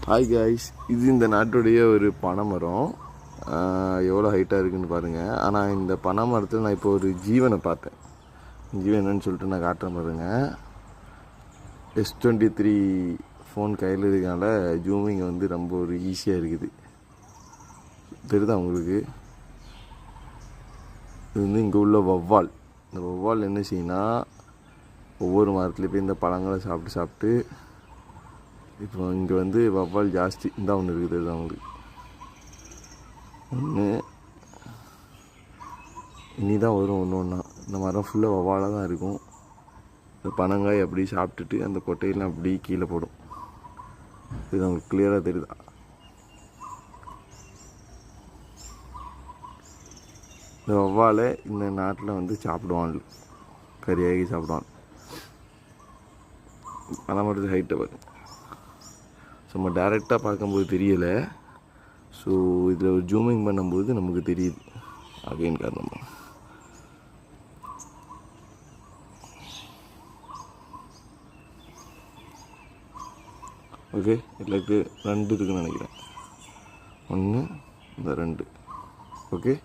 Hi guys, இது இந்த நாட்டுடைய ஒரு பனைமரம். எவ்வளோ ஹைட்டாக இருக்குதுன்னு பாருங்கள். ஆனால் இந்த பனை மரத்தில் நான் இப்போ ஒரு ஜீவனை பார்த்தேன். ஜீவன் என்னன்னு சொல்லிட்டு நான் காட்டுறேன் பாருங்கள். S23 ஃபோன் கையில் இருக்கனால ஜூமிங் வந்து ரொம்ப ஒரு ஈஸியாக இருக்குது. தெரியுதா உங்களுக்கு? இது வந்து இங்கே உள்ள வௌவால். இந்த வௌவால் என்ன செய்யுன்னா, ஒவ்வொரு மரத்துலேயும் போய் இந்த பழங்களை சாப்பிட்டு இப்போ இங்கே வந்து வௌவால் ஜாஸ்தி. இந்த ஒன்று இருக்குது, இதுதான் உங்களுக்கு ஒன்று. இனி தான் வரும் ஒன்று ஒன்றா. இந்த மரம் ஃபுல்லாக வௌவாலாக தான் இருக்கும். இந்த பனங்காய் அப்படி சாப்பிட்டுட்டு அந்த கொட்டையெல்லாம் அப்படி கீழே போடும். இது உங்களுக்கு கிளியராக தெரியுதா? இந்த வௌவாலை இந்த நாட்டில் வந்து சாப்பிடுவான், கறியாகி சாப்பிடுவான். பனைமரத்து ஹைட்டை பாருங்க. ஸோ நம்ம டைரெக்டாக பார்க்கும்போது தெரியலை. ஸோ இதில் ஒரு ஜூமிங் பண்ணும்போது நமக்கு தெரியுது. அகைன் காரணம் ஓகே. இதுக்கு 2 இருக்குன்னு நினைக்கிறேன். 1 இந்த 2. ஓகே.